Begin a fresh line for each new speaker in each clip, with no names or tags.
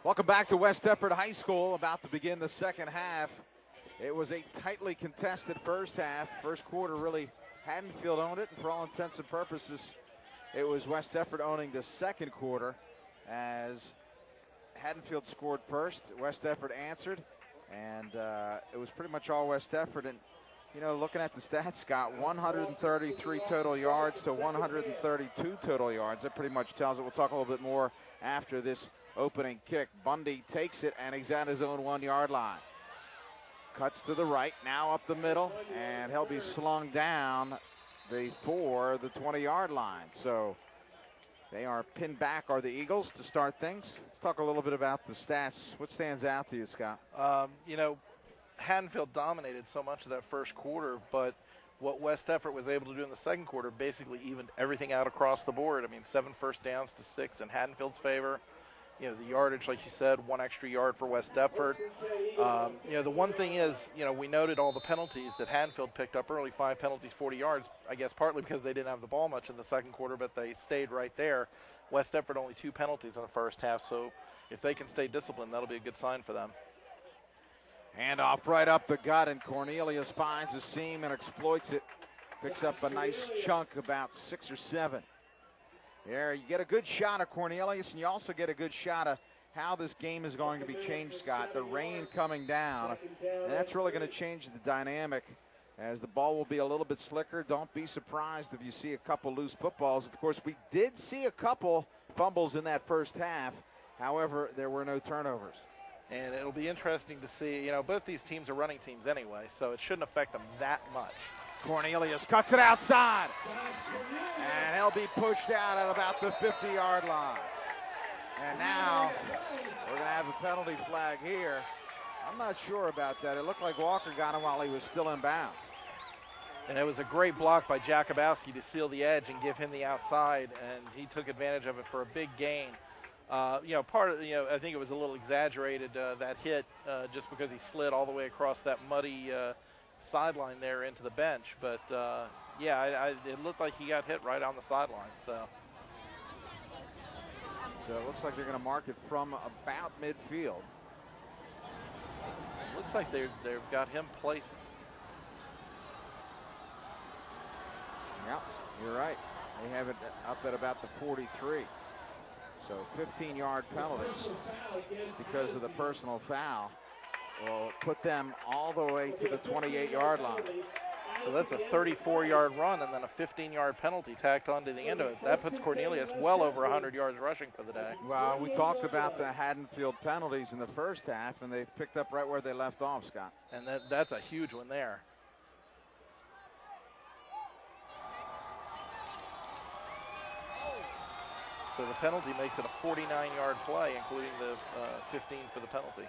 Welcome back to West Deptford High School. About to begin the second half. It was a tightly contested first half. First quarter really Haddonfield owned it, and for all intents and purposes, it was West Deptford owning the second quarter as Haddonfield scored first. West Deptford answered, and it was pretty much all West Deptford. And, you know, looking at the stats, Scott, 133 total yards to 132 total yards. That pretty much tells it. We'll talk a little bit more after this opening kick. Bundy takes it, and he's at his own 1 yard line. Cuts to the right, now up the middle, and he'll be slung down before the 20 yard line. So they are pinned back, are the Eagles, to start things. Let's talk a little bit about the stats. What stands out to you, Scott?
You know, Haddonfield dominated so much of that first quarter, but what West Deptford was able to do in the second quarter basically evened everything out across the board. I mean, 7 first downs to 6 in Haddonfield's favor. You know, the yardage, like you said, 1 extra yard for West Deptford. You know, the one thing is, you know, we noted all the penalties that Haddonfield picked up early, 5 penalties, 40 yards, I guess partly because they didn't have the ball much in the second quarter, but they stayed right there. West Deptford only 2 penalties in the first half, so if they can stay disciplined, that'll be a good sign for them.
Handoff right up the gut, and Cornelius finds a seam and exploits it. Picks up a nice chunk, about 6 or 7. There, you get a good shot of Cornelius, and you also get a good shot of how this game is going to be changed, Scott. The rain coming down, and that's really going to change the dynamic as the ball will be a little bit slicker. Don't be surprised if you see a couple loose footballs. Of course, we did see a couple fumbles in that first half. However, there were no turnovers.
And it'll be interesting to see, you know, both these teams are running teams anyway, so it shouldn't affect them that much.
Cornelius cuts it outside, and he'll be pushed out at about the 50-yard line. And now we're going to have a penalty flag here. I'm not sure about that. It looked like Walker got him while he was still in bounds.
And it was a great block by Jakubowski to seal the edge and give him the outside, and he took advantage of it for a big gain. You know, I think it was a little exaggerated, that hit, just because he slid all the way across that muddy sideline there into the bench. But, yeah, it looked like he got hit right on the sideline. So
it looks like they're going to mark it from about midfield.
It looks like they've got him placed.
Yeah, you're right. They have it up at about the 43. So 15-yard penalty because of the personal foul will put them all the way to the 28-yard line.
So that's a 34-yard run and then a 15-yard penalty tacked onto the end of it. That puts Cornelius well over 100 yards rushing for the day.
Well, we talked about the Haddonfield penalties in the first half, and they've picked up right where they left off, Scott.
And that's a huge one there. So the penalty makes it a 49-yard play, including the 15 for the penalty.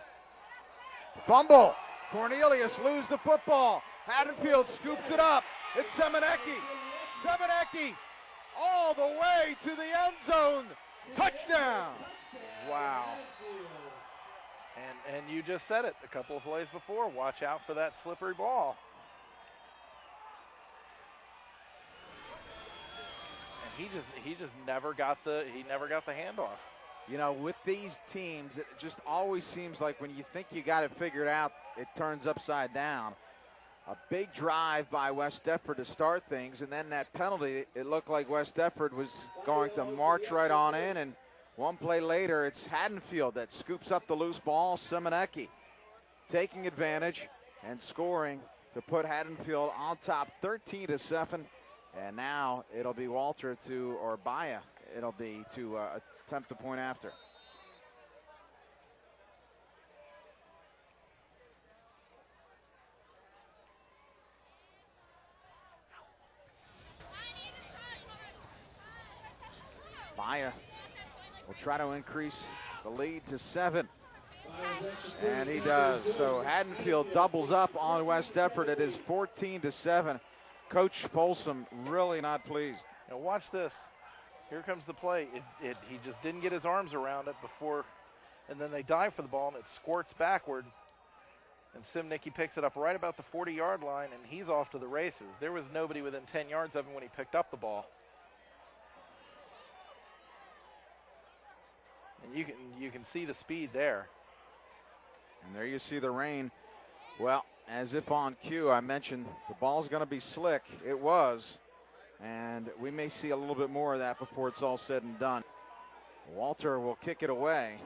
Fumble. Cornelius loses the football. Haddonfield scoops it up. It's Semenecki. Semenecki all the way to the end zone. Touchdown.
Wow. And you just said it a couple of plays before. Watch out for that slippery ball. He just never got the handoff.
You know, with these teams, it just always seems like when you think you got it figured out, it turns upside down. A big drive by West Deptford to start things, and then that penalty, it looked like West Deptford was going to march right on in, and one play later, it's Haddonfield that scoops up the loose ball. Semenecki taking advantage and scoring to put Haddonfield on top 13-7. And now it'll be Walter or Baya, it'll be to attempt the point after. Baya will try to increase the lead to 7. And he does. So Haddonfield doubles up on West Deptford. It is 14-7. Coach Folsom really not pleased.
Now watch this. Here comes the play. He just didn't get his arms around it before, and then they dive for the ball, and it squirts backward. And Semenecki picks it up right about the 40-yard line, and he's off to the races. There was nobody within 10 yards of him when he picked up the ball. And you can see the speed there.
And there you see the rain. Well, as if on cue, I mentioned the ball's going to be slick. It was. And we may see a little bit more of that before it's all said and done. Walter will kick it away.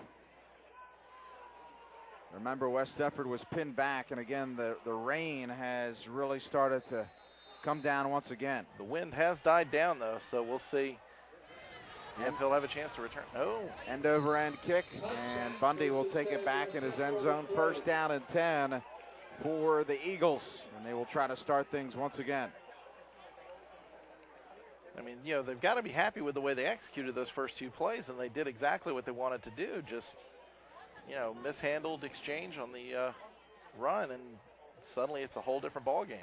Remember, West Deptford was pinned back, and again, the rain has really started to come down once again.
The wind has died down, though, so we'll see if he'll have a chance to return. Oh.
End over end kick, and Bundy will take it back in his end zone. First down and 10 for the Eagles, and they will try to start things once again.
I mean, you know, they've got to be happy with the way they executed those first 2 plays, and they did exactly what they wanted to do. Just, you know, mishandled exchange on the run, and suddenly it's a whole different ball game.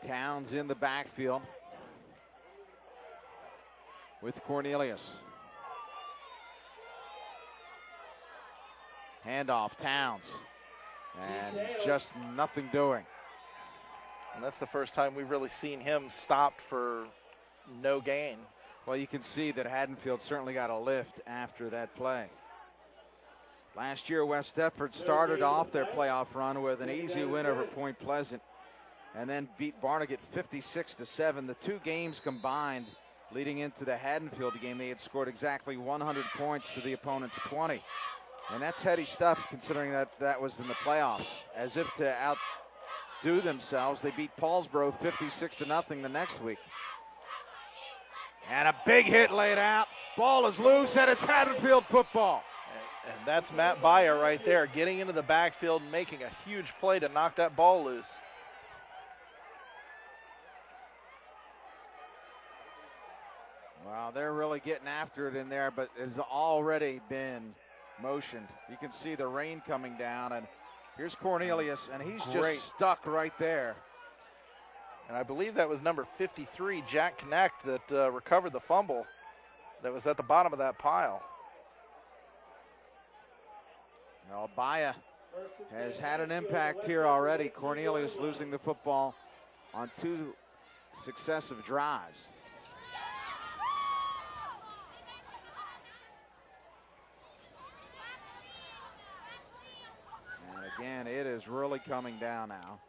Towns in the backfield with Cornelius. Handoff, Towns, and just nothing doing.
And that's the first time we've really seen him stopped for no gain.
Well, you can see that Haddonfield certainly got a lift after that play. Last year, West Deptford started off their playoff run with an easy win over Point Pleasant and then beat Barnegat 56-7. The 2 games combined leading into the Haddonfield game, they had scored exactly 100 points to the opponent's 20. And that's heady stuff considering that was in the playoffs. As if to outdo themselves, they beat Paulsboro 56-0 the next week. And a big hit laid out. Ball is loose, and it's Haddonfield football.
And that's Matt Byer right there, getting into the backfield and making a huge play to knock that ball loose.
Well, they're really getting after it in there, but it's already been motioned. You can see the rain coming down, and here's Cornelius, and he's just stuck right there.
And I believe that was number 53, Jack Knecht, that recovered the fumble that was at the bottom of that pile.
Well, Baya has had an impact here already. Cornelius losing the football on 2 successive drives. Again, it is really coming down now.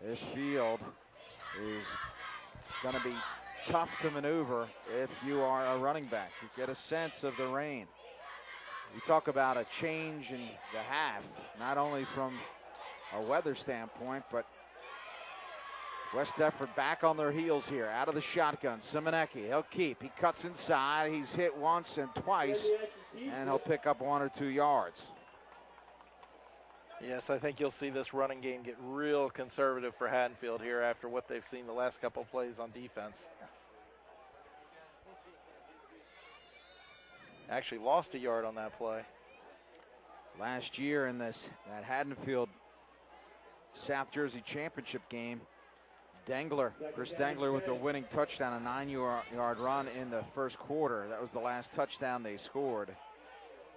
This field is going to be tough to maneuver if you are a running back. You get a sense of the rain. You talk about a change in the half, not only from a weather standpoint, but West Deptford back on their heels here, out of the shotgun. Simonecki, he'll keep. He cuts inside. He's hit once and twice, and he'll pick up 1 or 2 yards.
Yes, I think you'll see this running game get real conservative for Haddonfield here after what they've seen the last couple of plays on defense. Actually lost a yard on that play.
Last year in that Haddonfield South Jersey Championship game, Chris Dengler with the winning touchdown, a 9-yard run in the first quarter. That was the last touchdown they scored.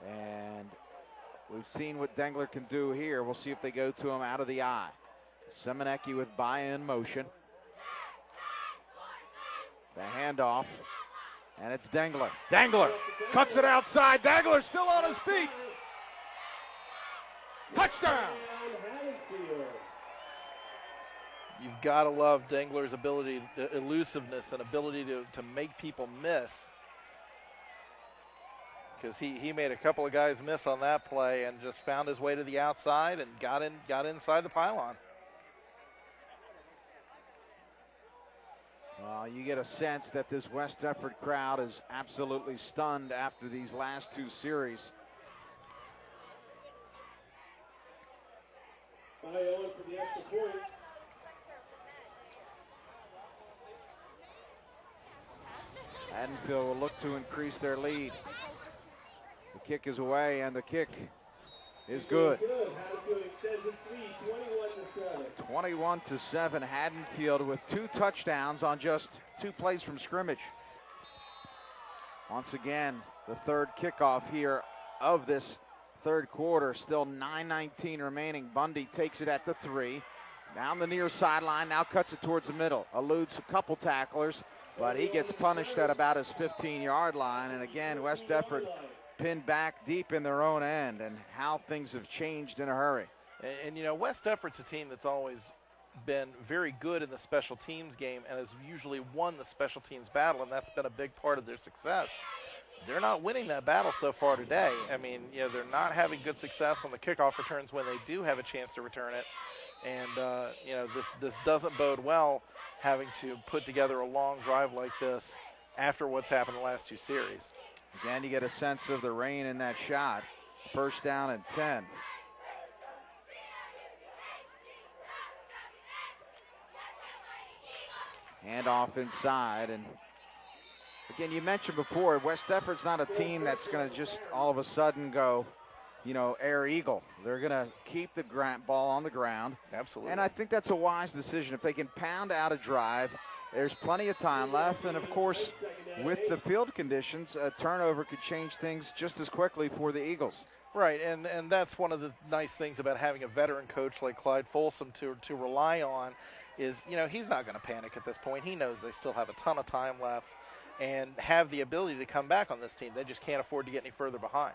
And we've seen what Dengler can do here. We'll see if they go to him out of the eye. Simonecki with buy-in motion. The handoff, and it's Dengler. Dengler cuts it outside. Dengler still on his feet. Touchdown!
You've got to love Dengler's ability, elusiveness, and ability to make people miss. Because he made a couple of guys miss on that play and just found his way to the outside and got inside the pylon.
Well, you get a sense that this West Deptford crowd is absolutely stunned after these last 2 series.
For the extra point.
Haddonfield will look to increase their lead. The kick is away, and the kick is good. 21-7. Haddonfield with 2 touchdowns on just 2 plays from scrimmage. Once again, the 3rd kickoff here of this third quarter. Still 9:19 remaining. Bundy takes it at the 3. Down the near sideline, now cuts it towards the middle. Eludes a couple tacklers, but he gets punished at about his 15-yard line. And again, West Deptford pinned back deep in their own end, and how things have changed in a hurry.
And you know, West Deptford's a team that's always been very good in the special teams game and has usually won the special teams battle, and that's been a big part of their success. They're not winning that battle so far today. I mean, you know, they're not having good success on the kickoff returns when they do have a chance to return it. And, you know, this doesn't bode well, having to put together a long drive like this after what's happened in the last 2 series.
Again, you get a sense of the rain in that shot. First down and 10. Handoff inside, and again, you mentioned before, West Deptford's not a team that's going to just all of a sudden go, you know, air eagle. They're going to keep the ball on the ground.
Absolutely.
And I think that's a wise decision. If they can pound out a drive, there's plenty of time left. And, of course, with the field conditions, a turnover could change things just as quickly for the Eagles.
Right, and that's one of the nice things about having a veteran coach like Clyde Folsom to rely on is, you know, he's not going to panic at this point. He knows they still have a ton of time left and have the ability to come back on this team. They just can't afford to get any further behind.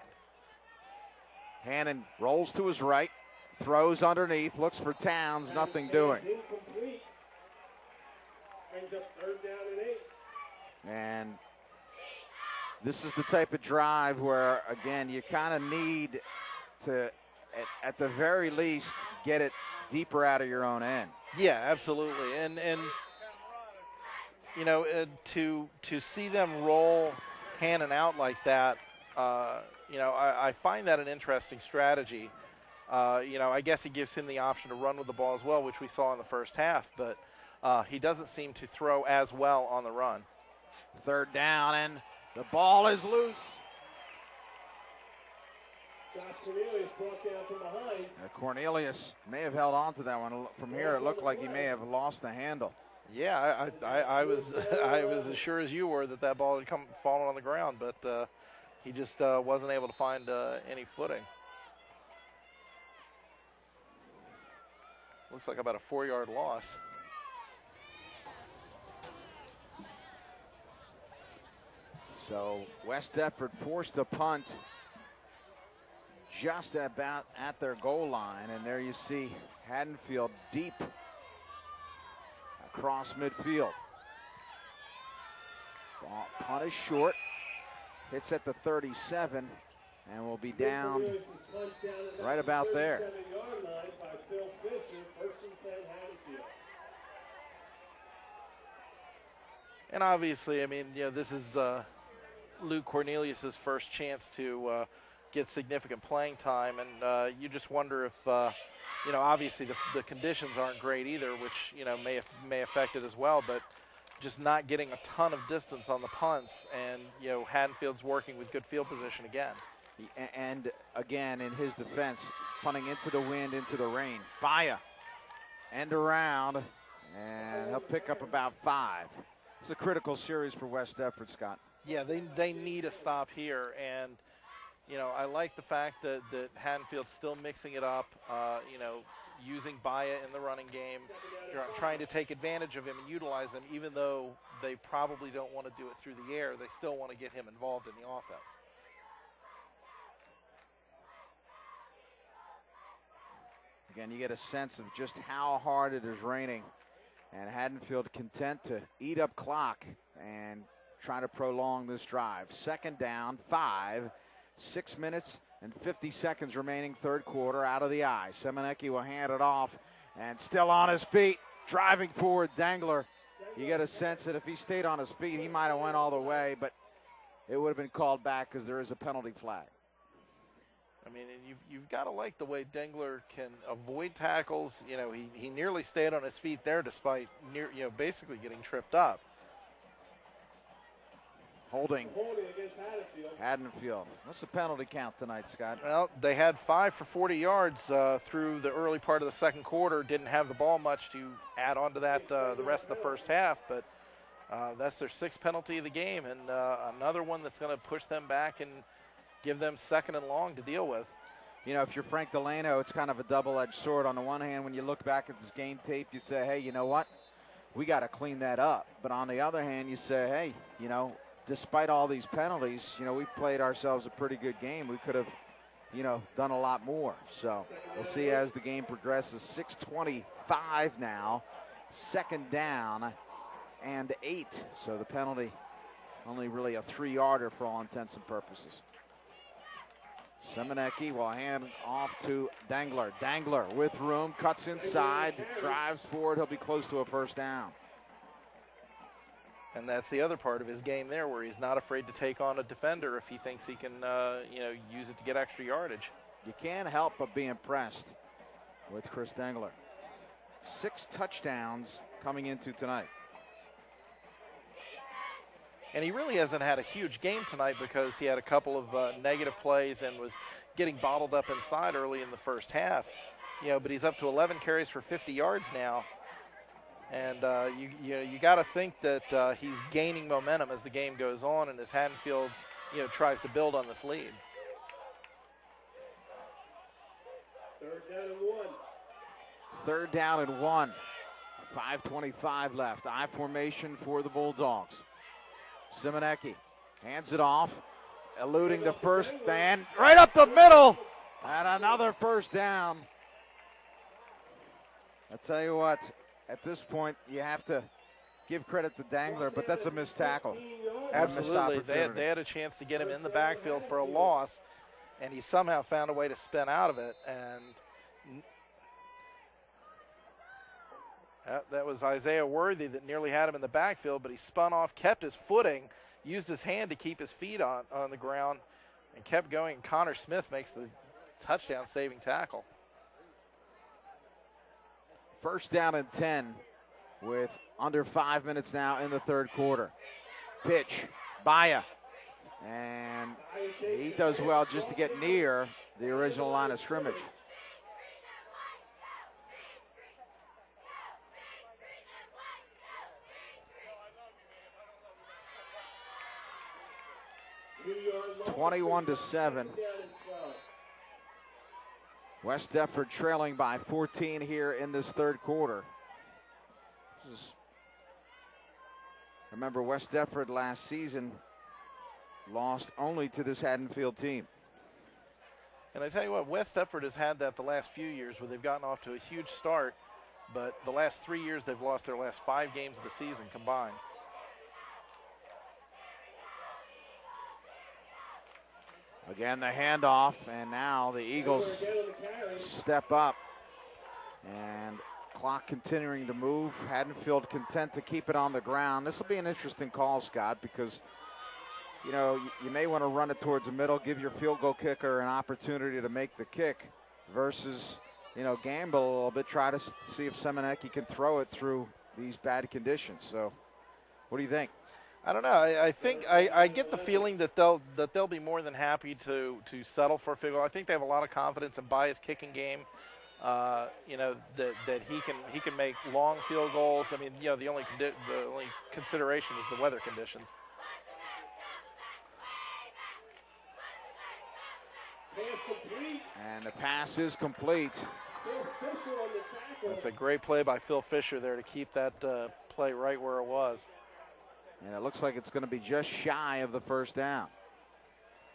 Hannon rolls to his right, throws underneath, looks for Towns, nothing doing.
Incomplete. Brings up third down and 8.
And this is the type of drive where, again, you kind of need to, at the very least, get it deeper out of your own end.
Yeah, absolutely. And you know, to see them roll Hannon out like that, you know, I find that an interesting strategy. You know, I guess it gives him the option to run with the ball as well, which we saw in the first half, but he doesn't seem to throw as well on the run.
Third down, and the ball is loose.
Josh Cornelius brought down from behind.
Cornelius may have held on to that one. From here, it looked like he may have lost the handle.
Yeah, I was I was as sure as you were that ball had fallen on the ground, but he just wasn't able to find any footing. Looks like about a 4-yard loss.
So West Deptford forced a punt just about at their goal line, and there you see Haddonfield deep across midfield. Punt is short, hits at the 37, and will be down right about there.
37-yard line by Phil Fisher, first and 10 Haddonfield.
And obviously, I mean, you know, this is Luke Cornelius's first chance to get significant playing time, and you just wonder if, you know, obviously the conditions aren't great either, which, you know, may affect it as well, but just not getting a ton of distance on the punts, and, you know, Haddonfield's working with good field position again.
And again, in his defense, punting into the wind, into the rain. Baya, end around, and he'll pick up about 5. It's a critical series for West Deptford, Scott.
Yeah, they need a stop here, and you know, I like the fact that Haddonfield's still mixing it up, you know, using Baya in the running game, trying to take advantage of him and utilize him, even though they probably don't want to do it through the air. They still want to get him involved in the offense.
Again, you get a sense of just how hard it is raining, and Haddonfield content to eat up clock and try to prolong this drive. Second down, 5. 6 minutes and 50 seconds remaining, third quarter, out of the eye. Semenecki will hand it off, and still on his feet, driving forward, Dangler. You get a sense that if he stayed on his feet, he might have went all the way, but it would have been called back because there is a penalty flag.
I mean, and you've got to like the way Dangler can avoid tackles. You know, he nearly stayed on his feet there despite basically getting tripped up.
Holding
against
Haddonfield. What's the penalty count tonight, Scott?
Well, they had 5 for 40 yards through the early part of the second quarter. Didn't have the ball much to add on to that the rest of the first half, but that's their 6th penalty of the game, and another one that's going to push them back and give them second and long to deal with.
if you're Frank Delano, it's kind of a double-edged sword. On the one hand, when you look back at this game tape, you say, hey, you know what? We got to clean that up. But on the other hand, you say, hey, despite all these penalties, we played ourselves a pretty good game. We could have, done a lot more. So we'll see as the game progresses. 6:25 now, second down and 8. So the penalty only really a 3-yarder for all intents and purposes. Semenecki will hand off to Dangler. Dangler with room, cuts inside, drives forward. He'll be close to a first down.
And that's the other part of his game there, where he's not afraid to take on a defender if he thinks he can, use it to get extra yardage.
You can't help but be impressed with Chris Dangler. 6 touchdowns coming into tonight.
And he really hasn't had a huge game tonight because he had a couple of negative plays and was getting bottled up inside early in the first half. But he's up to 11 carries for 50 yards now. And you got to think that he's gaining momentum as the game goes on and as Haddonfield, tries to build on this lead.
3rd down and 1.
3rd down and 1. 5:25 left. I formation for the Bulldogs. Semenecki hands it off, eluding the first man, right up the middle, and another first down. I tell you what, at this point, you have to give credit to Dangler, but that's a missed tackle.
Absolutely. They had a chance to get him in the backfield for a loss, and he somehow found a way to spin out of it. And that was Isaiah Worthy that nearly had him in the backfield, but he spun off, kept his footing, used his hand to keep his feet on the ground, and kept going. Connor Smith makes the touchdown-saving tackle.
1st down and 10 with under 5 minutes now in the 3rd quarter. Pitch, Baya, and he does well just to get near the original line of scrimmage.
$2
21-7. West Deptford trailing by 14 here in this 3rd quarter. Remember, West Deptford last season lost only to this Haddonfield team.
And I tell you what, West Deptford has had that the last few years where they've gotten off to a huge start, but the last 3 years they've lost their last 5 games of the season combined.
Again, the handoff, and now the Eagles step up. And clock continuing to move. Haddonfield content to keep it on the ground. This will be an interesting call, Scott, because, you may want to run it towards the middle, give your field goal kicker an opportunity to make the kick versus, gamble a little bit, try to see if Semenecki can throw it through these bad conditions. So what do you think?
I don't know. I think I get the feeling that they'll be more than happy to settle for a field goal. I think they have a lot of confidence in Baya's kicking game. That he can make long field goals. I mean, the only consideration is the weather conditions.
And the pass is complete.
That's a great play by Phil Fisher there to keep that play right where it was.
And it looks like it's going to be just shy of the first down.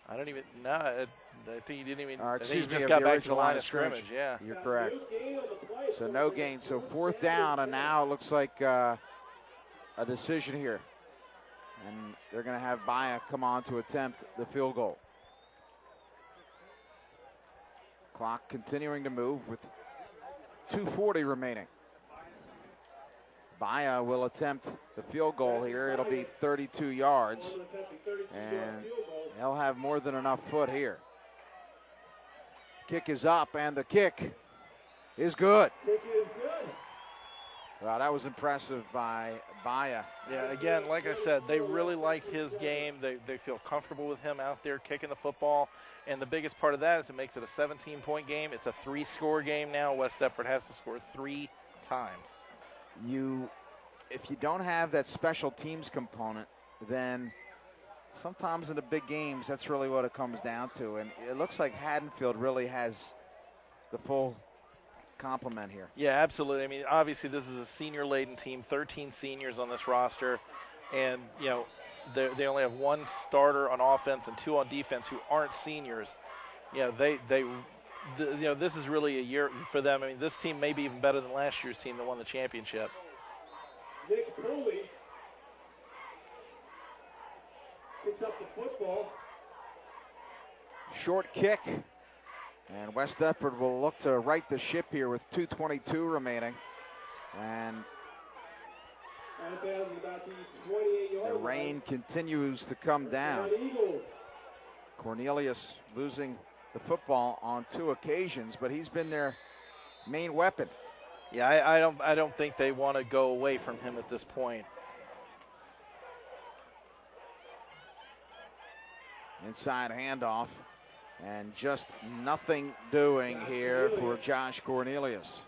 I don't even know. I think he didn't even.
Or, excuse me,
just got
the
back to the
original
line of scrimmage. Yeah,
you're correct. So no gain. So 4th down, and now it looks like a decision here. And they're going to have Baya come on to attempt the field goal. Clock continuing to move with 2:40 remaining. Baya will attempt the field goal here. It'll be 32 yards. And he'll have more than enough foot here. Kick is up, and the kick is good. Wow, that was impressive by Baya.
Yeah, again, like I said, they really like his game. They feel comfortable with him out there kicking the football. And the biggest part of that is it makes it a 17-point game. It's a 3-score game now. West Deptford has to score 3 times.
If you don't have that special teams component, then sometimes in the big games, that's really what it comes down to. And it looks like Haddonfield really has the full complement here.
Yeah, absolutely. I mean, obviously this is a senior-laden team, 13 seniors on this roster. And, you know, they only have one starter on offense and two on defense who aren't seniors. You know, this is really a year for them. I mean, this team may be even better than last year's team that won the championship.
Nick Cooley picks up the football.
Short kick. And West Deptford will look to right the ship here with 2:22 remaining. And
about the 28-yard
the rain continues to come down. Cornelius losing the football on 2 occasions, but he's been their main weapon.
Yeah, I don't think they want to go away from him at this point.
Inside handoff, and just nothing doing here for Josh Cornelius.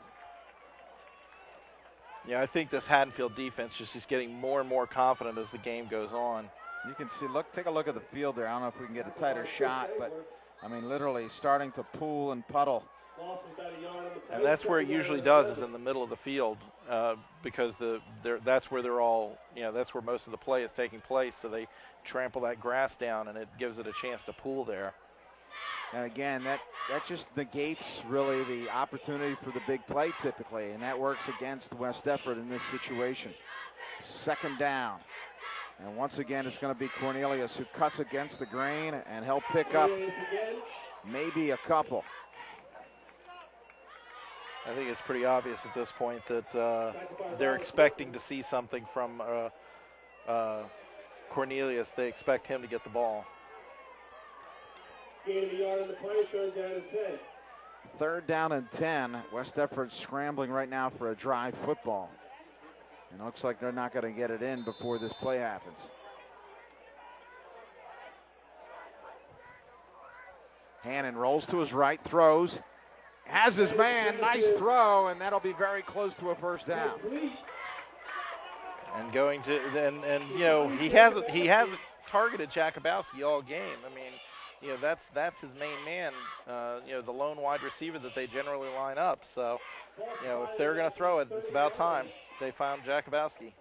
Yeah, I think this Haddonfield defense just is getting more and more confident as the game goes on.
You can see, take a look at the field there. I don't know if we can get a tighter shot, but I mean, literally starting to pool and puddle.
And that's where it usually does, is in the middle of the field, because that's where they're all, you know, that's where most of the play is taking place. So they trample that grass down, and it gives it a chance to pool there.
And again, that just negates really the opportunity for the big play typically, and that works against West Deptford in this situation. 2nd down. And once again, it's going to be Cornelius who cuts against the grain, and he'll pick up maybe a couple.
I think it's pretty obvious at this point that they're expecting to see something from Cornelius. They expect him to get the ball.
Gain of a yard on the play, 3rd down and 10.
3rd down and 10. West Deptford scrambling right now for a drive football. And it looks like they're not going to get it in before this play happens. Hannon rolls to his right, throws, has his man, nice throw, and that'll be very close to a 1st down.
And going to, and you know, he hasn't targeted Jakubowski all game. I mean, you know, that's his main man, you know, the lone wide receiver that they generally line up. So, you know, if they're going to throw it, it's about time they found Jakubowski.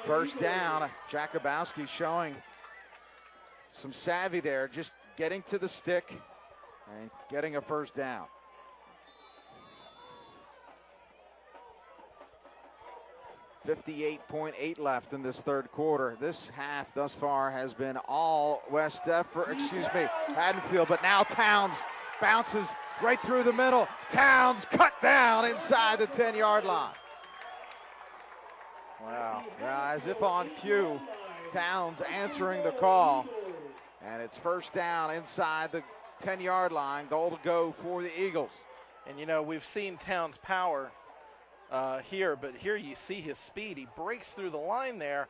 1st down, Jakubowski showing some savvy there, just getting to the stick and getting a 1st down. .8 left in this 3rd quarter. This half thus far has been all West Deptford, Haddonfield, but now Towns bounces right through the middle. Towns cut down inside the 10-yard line. Wow. Yeah, as if on cue, Towns answering the call. And it's 1st down inside the 10-yard line. Goal to go for the Eagles.
And, you know, we've seen Towns' power here, but here you see his speed. He breaks through the line there,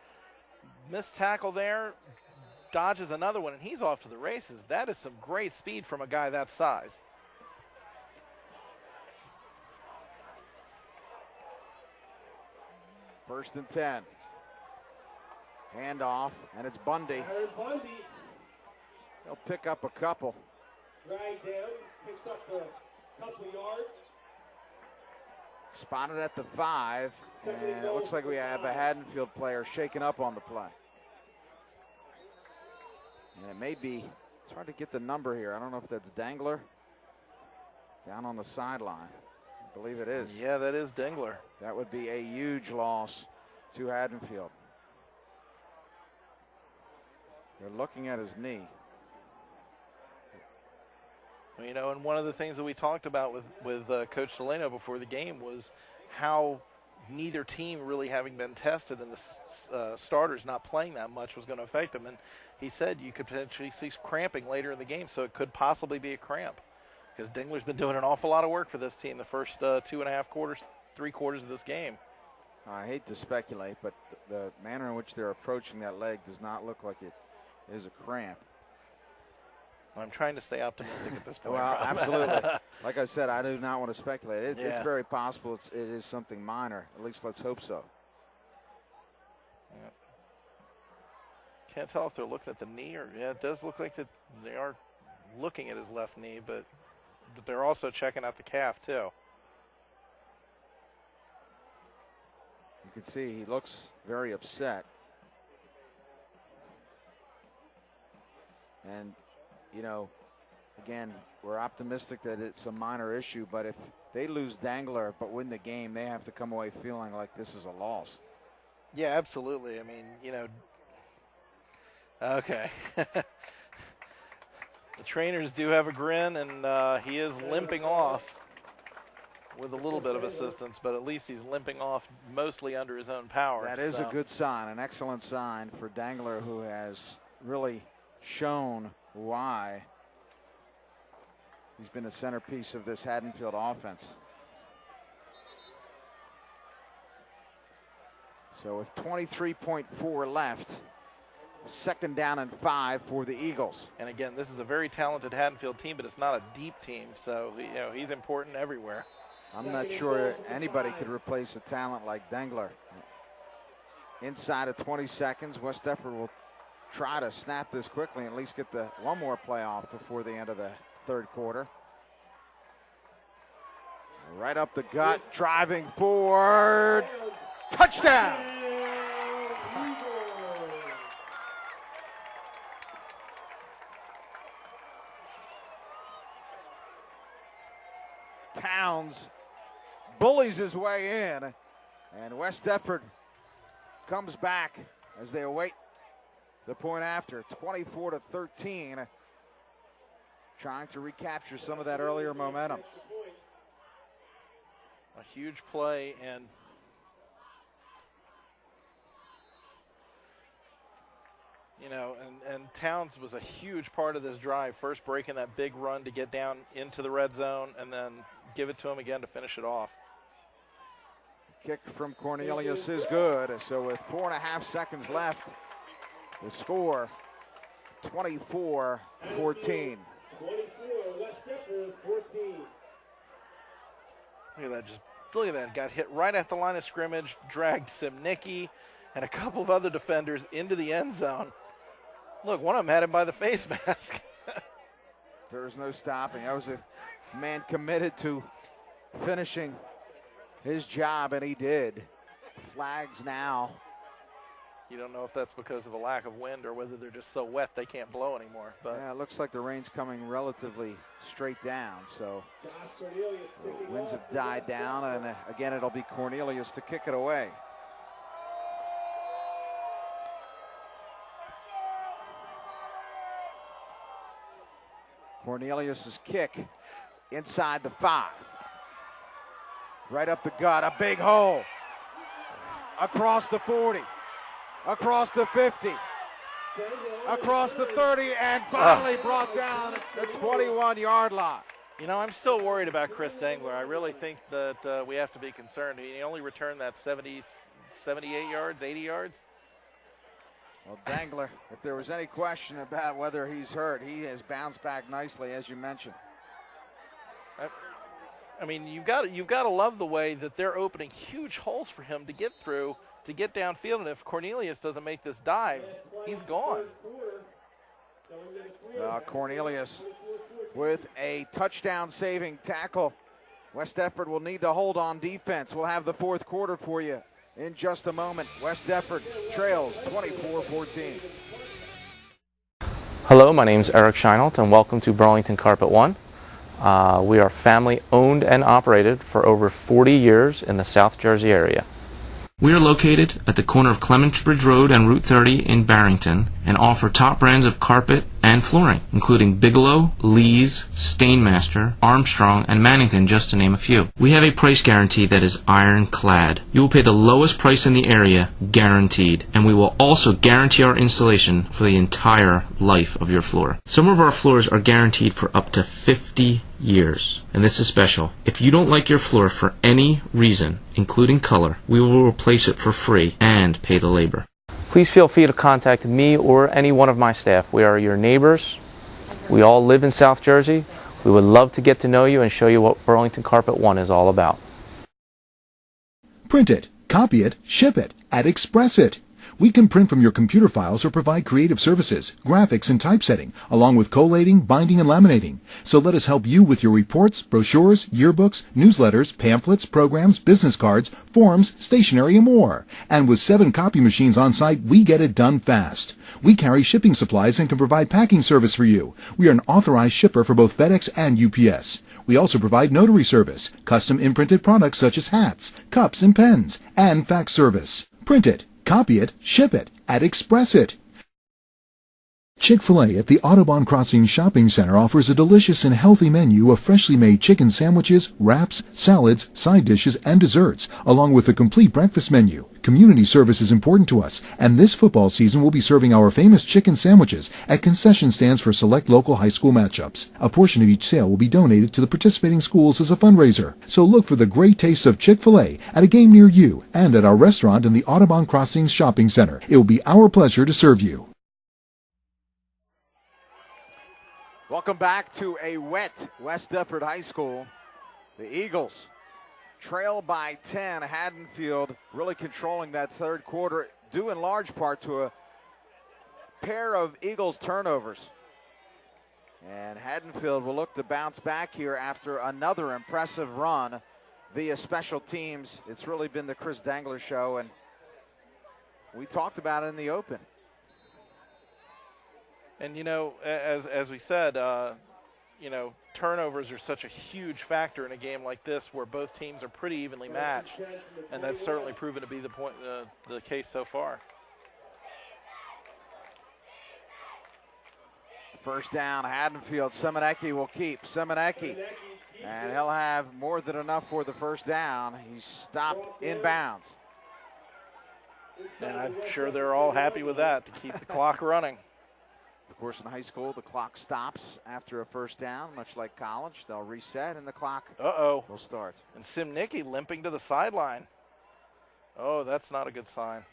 missed tackle there, dodges another one, and he's off to the races. That is some great speed from a guy that size.
First and 10. Handoff, and it's Bundy. He'll pick up a couple.
Drag down, picks up a couple yards.
Spotted at the 5, and it looks like we have a Haddonfield player shaken up on the play. And it may be, it's hard to get the number here. I don't know if that's Dangler down on the sideline. I believe it is.
Yeah, that is Dangler.
That would be a huge loss to Haddonfield. They're looking at his knee.
You know, and one of the things that we talked about with Coach Delano before the game was how neither team really having been tested and the starters not playing that much was going to affect them. And he said you could potentially see cramping later in the game, so it could possibly be a cramp because Dingler's been doing an awful lot of work for this team the first 2.5 quarters, 3 quarters of this game.
I hate to speculate, but the manner in which they're approaching that leg does not look like it is a cramp.
I'm trying to stay optimistic at this point.
Well, absolutely. Like I said, I do not want to speculate. It's very possible it is something minor. At least let's hope so.
Can't tell if they're looking at the knee or, yeah, it does look like that they are looking at his left knee, but they're also checking out the calf too.
You can see he looks very upset. And, you know, again, we're optimistic that it's a minor issue, but if they lose Dangler but win the game, they have to come away feeling like this is a loss.
Yeah, absolutely. I mean, you know, okay. The trainers do have a grin, and he is limping off with a little bit of assistance, but at least he's limping off mostly under his own power.
That is a good sign, an excellent sign for Dangler, who has really shown why he's been the centerpiece of this Haddonfield offense. So with 23.4 left, 2nd down and 5 for the Eagles.
And again, this is a very talented Haddonfield team, but it's not a deep team, so you know he's important everywhere.
I'm not sure anybody could replace a talent like Dangler. Inside of 20 seconds, West Deptford will try to snap this quickly and at least get the one more play off before the end of the 3rd quarter. Right up the gut, driving forward, touchdown! Towns bullies his way in, and West Deptford comes back as they await the point after, 24-13, trying to recapture some of that earlier momentum.
A huge play, and you know, and Towns was a huge part of this drive, first breaking that big run to get down into the red zone and then give it to him again to finish it off.
Kick from Cornelius is good. So with 4.5 seconds left, the score 24-14.
24, West Deptford 14.
Look at that, just look at that. Got hit right at the line of scrimmage, dragged Simnicki and a couple of other defenders into the end zone. Look, one of them had him by the face mask.
There was no stopping. That was a man committed to finishing his job, and he did. Flags now.
You don't know if that's because of a lack of wind or whether they're just so wet they can't blow anymore. But
yeah, it looks like the rain's coming relatively straight down, so winds have died down, and again, it'll be Cornelius to kick it away. Cornelius's kick inside the 5. Right up the gut, a big hole. Across the 40, across the 50, across the 30, and finally brought down the 21-yard line.
You know, I'm still worried about Chris Dangler. I really think that we have to be concerned. He only returned that 78 yards, 80 yards.
Well, Dangler, if there was any question about whether he's hurt, he has bounced back nicely, as you mentioned.
I mean, you've got to love the way that they're opening huge holes for him to get through, to get downfield. And if Cornelius doesn't make this dive, he's gone.
Cornelius with a touchdown-saving tackle. West Deptford will need to hold on defense. We'll have the 4th quarter for you in just a moment. West Deptford trails 24-14.
Hello, my name is Eric Scheinelt, and welcome to Burlington Carpet One. We are family owned and operated for over 40 years in the South Jersey area. We are located at the corner of Clementsbridge Road and Route 30 in Barrington and offer top brands of carpet and flooring, including Bigelow, Lee's, Stainmaster, Armstrong, and Mannington, just to name a few. We have a price guarantee that is ironclad. You will pay the lowest price in the area, guaranteed, and we will also guarantee our installation for the entire life of your floor. Some of our floors are guaranteed for up to 50 years, and this is special. If you don't like your floor for any reason, including color, we will replace it for free and pay the labor. Please feel free to contact me or any one of my staff. We are your neighbors. We all live in South Jersey. We would love to get to know you and show you what Burlington Carpet One is all about.
Print it, copy it, ship it, and express it. We can print from your computer files or provide creative services, graphics, and typesetting, along with collating, binding, and laminating. So let us help you with your reports, brochures, yearbooks, newsletters, pamphlets, programs, business cards, forms, stationery, and more. And with 7 copy machines on site, we get it done fast. We carry shipping supplies and can provide packing service for you. We are an authorized shipper for both FedEx and UPS. We also provide notary service, custom imprinted products such as hats, cups, and pens, and fax service. Print it, copy it, ship it, and express it. Chick-fil-A at the Audubon Crossing Shopping Center offers a delicious and healthy menu of freshly made chicken sandwiches, wraps, salads, side dishes, and desserts, along with a complete breakfast menu. Community service is important to us, and this football season we'll be serving our famous chicken sandwiches at concession stands for select local high school matchups. A portion of each sale will be donated to the participating schools as a fundraiser. So look for the great taste of Chick-fil-A at a game near you and at our restaurant in the Audubon Crossing Shopping Center. It will be our pleasure to serve you.
Welcome back to a wet West Deptford High School. The Eagles trail by 10. Haddonfield really controlling that third quarter, due in large part to a pair of Eagles turnovers. And Haddonfield will look to bounce back here after another impressive run via special teams. It's really been the Chris Dangler show, and we talked about it in the open.
And, you know, as we said, you know, turnovers are such a huge factor in a game like this where both teams are pretty evenly matched, and that's certainly proven to be the case so far.
First down, Haddonfield. Semenecki will keep. Semenecki, and he'll have more than enough for the first down. He's stopped inbounds.
And I'm sure they're all happy with that to keep the clock running.
Of course, in high school, the clock stops after a first down, much like college. They'll reset, and the clock will start.
And Simnicki limping to the sideline. Oh, that's not a good sign.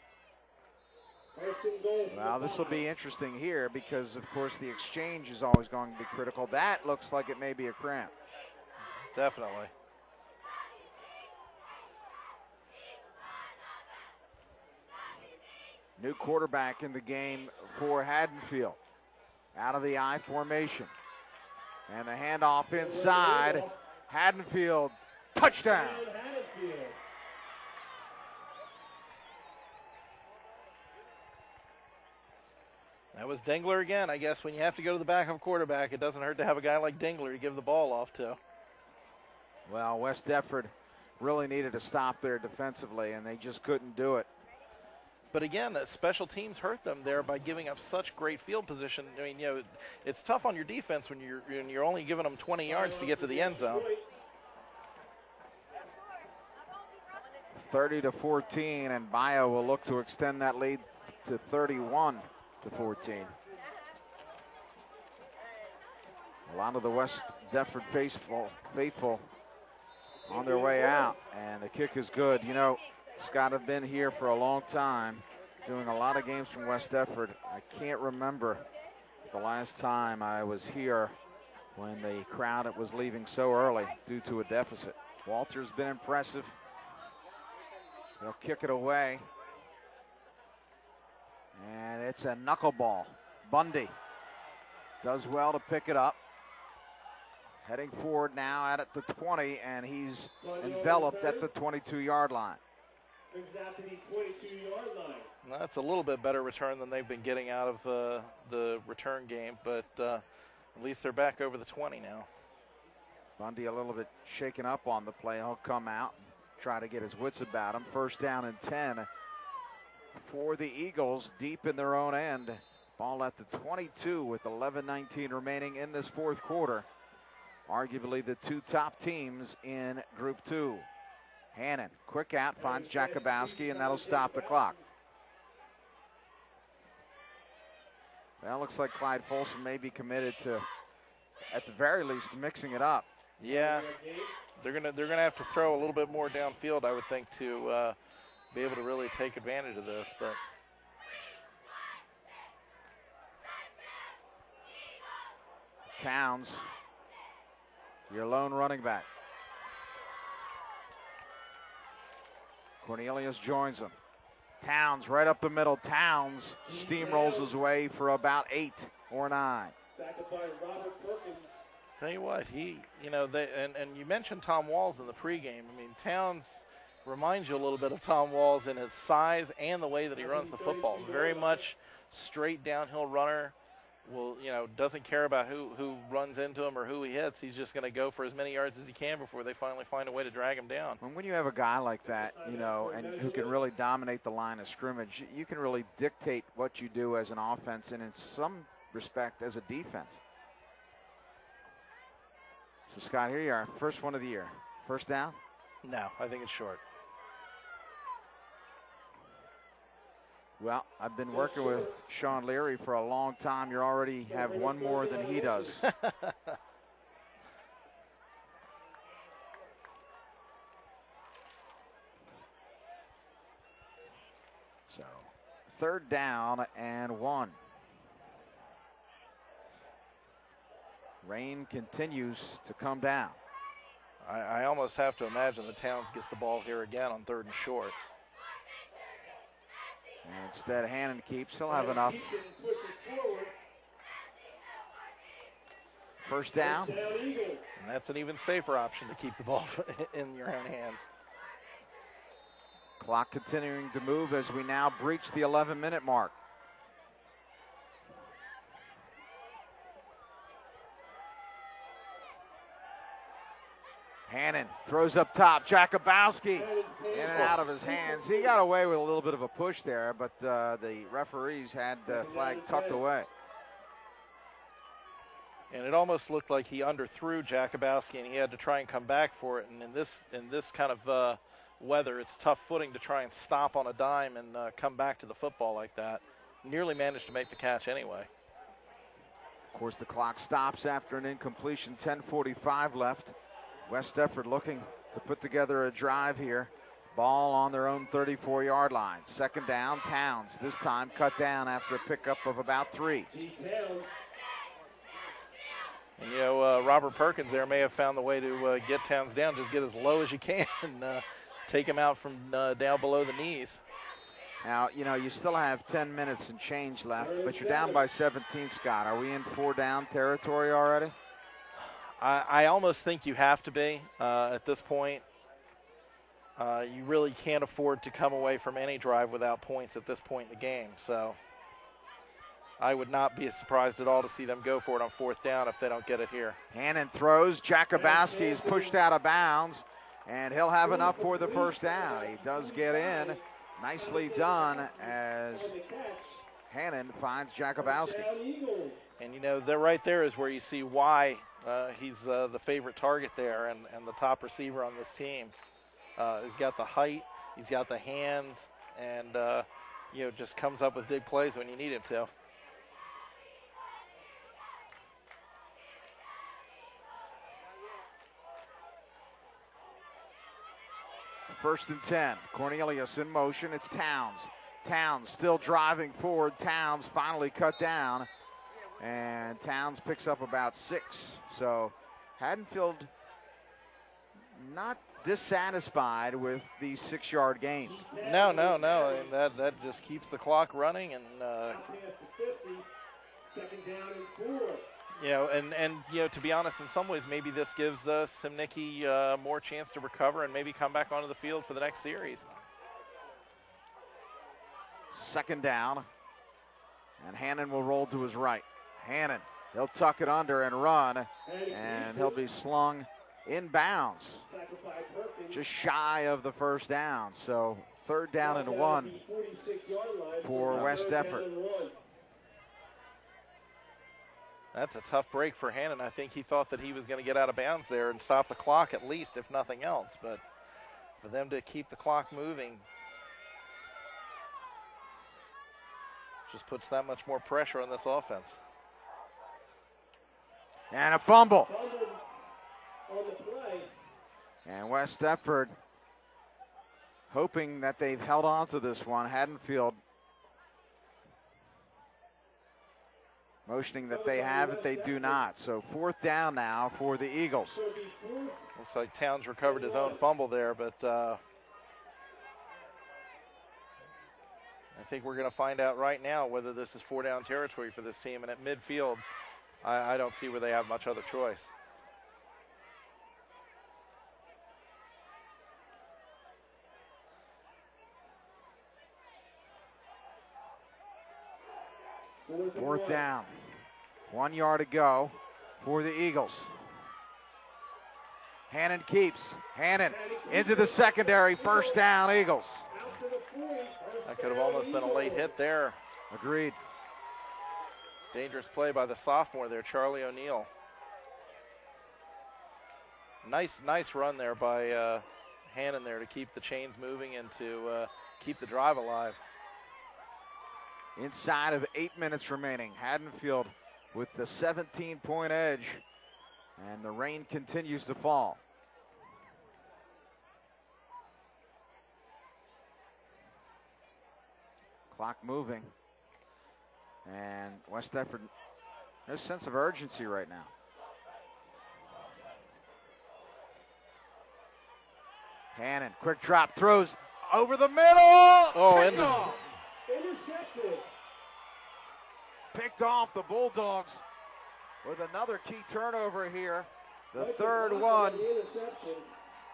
Well, this will be interesting here because, of course, the exchange is always going to be critical. That looks like it may be a cramp.
Definitely.
New quarterback in the game for Haddonfield. Out of the I formation. And the handoff inside. Haddonfield, touchdown.
That was Dingler again. I guess when you have to go to the backup quarterback, it doesn't hurt to have a guy like Dingler to give the ball off to.
Well, West Deptford really needed to stop there defensively, and they just couldn't do it.
But again, special teams hurt them there by giving up such great field position. I mean, you know, it's tough on your defense when you're only giving them 20 yards to get to the end zone.
30-14, and Bio will look to extend that lead to 31-14. A lot of the West Deptford faithful on their way out, and the kick is good. You know, Scott, have been here for a long time, doing a lot of games from West Deptford. I can't remember the last time I was here when the crowd was leaving so early due to a deficit. Walter's been impressive. They'll kick it away. And it's a knuckleball. Bundy does well to pick it up. Heading forward now at the 20, and he's enveloped at the 22-yard line.
Brings it out to the 22-yard line.
That's a little bit better return than they've been getting out of the return game, but at least they're back over the 20 now.
Bundy a little bit shaken up on the play. He'll come out and try to get his wits about him. First down and 10 for the Eagles, deep in their own end. Ball at the 22 with 11:19 remaining in this fourth quarter. Arguably the two top teams in Group 2. Hannon, quick out, finds Jakubowski, and that'll stop the clock. Well, looks like Clyde Folsom may be committed to, at the very least, mixing it up.
Yeah, they're gonna have to throw a little bit more downfield, I would think, to be able to really take advantage of this. But
Towns, your lone running back. Cornelius joins him. Towns right up the middle. Towns steamrolls his way for about 8 or 9.
Tackled by Robert Perkins.
Tell you what, and you mentioned Tom Walls in the pregame. I mean, Towns reminds you a little bit of Tom Walls in his size and the way that he runs the football. Very much straight downhill runner. Doesn't care about who runs into him or who he hits. He's just going to go for as many yards as he can before they finally find a way to drag him down.
And when you have a guy like that, and who can really dominate the line of scrimmage, you can really dictate what you do as an offense and in some respect as a defense. So, Scott, here you are. First one of the year. First down?
No, I think it's short.
Well, I've been working with Sean Leary for a long time. You already have one more than he does. So, third down and 1. Rain continues to come down.
I almost have to imagine the Towns gets the ball here again on 3rd and short.
And instead, Hannon keeps. He'll have enough. First down.
And that's an even safer option to keep the ball in your own hands.
Clock continuing to move as we now breach the 11-minute mark. Hannon throws up top. Jakubowski in and out of his hands. He got away with a little bit of a push there, but the referees had the flag tucked away.
And it almost looked like he underthrew Jakubowski, and he had to try and come back for it. And in this kind of weather, it's tough footing to try and stop on a dime and come back to the football like that. Nearly managed to make the catch anyway.
Of course, the clock stops after an incompletion. 10:45 left. West Deptford looking to put together a drive here. Ball on their own 34-yard line. Second down, Towns. This time cut down after a pickup of about 3.
And, Robert Perkins there may have found the way to get Towns down. Just get as low as you can and take him out from down below the knees.
Now, you still have 10 minutes and change left, but you're down by 17, Scott. Are we in 4-down territory already?
I almost think you have to be at this point. You really can't afford to come away from any drive without points at this point in the game. So I would not be surprised at all to see them go for it on 4th down if they don't get it here.
Hannon throws. Jakubowski is pushed out of bounds, and he'll have enough for the first down. He does get in. Nicely done as Hannon finds Jakubowski.
And, they're right there is where you see why he's the favorite target there and the top receiver on this team. He's got the height, he's got the hands, and, just comes up with big plays when you need him to.
First and 10. Cornelius in motion. It's Towns. Towns still driving forward. Towns finally cut down. And Towns picks up about 6. So Haddonfield not dissatisfied with these 6-yard gains.
No. And that just keeps the clock running. And,
Second down and 4.
To be honest, in some ways, maybe this gives Simnicki more chance to recover and maybe come back onto the field for the next series.
Second down, and Hannon will roll to his right. Hannon, he'll tuck it under and run, and he'll be slung in bounds, just shy of the first down. So 3rd down and 1 for West Deptford.
That's a tough break for Hannon. I think he thought that he was going to get out of bounds there and stop the clock at least, if nothing else. But for them to keep the clock moving just puts that much more pressure on this offense.
And a fumble.
On the play.
And West Deptford hoping that they've held on to this one. Haddonfield motioning that they have it, they do not. So 4th down now for the Eagles.
Looks like Towns recovered his own fumble there, but I think we're going to find out right now whether this is 4-down territory for this team. And at midfield, I don't see where they have much other choice.
Fourth down. 1 yard to go for the Eagles. Hannon keeps. Hannon into the secondary. First down, Eagles.
That could have almost been a late hit there.
Agreed.
Dangerous play by the sophomore there, Charlie O'Neill. Nice run there by Hannon there to keep the chains moving and to keep the drive alive.
Inside of 8 minutes remaining. Haddonfield with the 17-point edge, and the rain continues to fall. Clock moving, and West Deptford, there's a sense of urgency right now. Hannon, quick drop, throws over the middle.
Oh,
Intercepted.
Picked off the Bulldogs with another key turnover here. The third one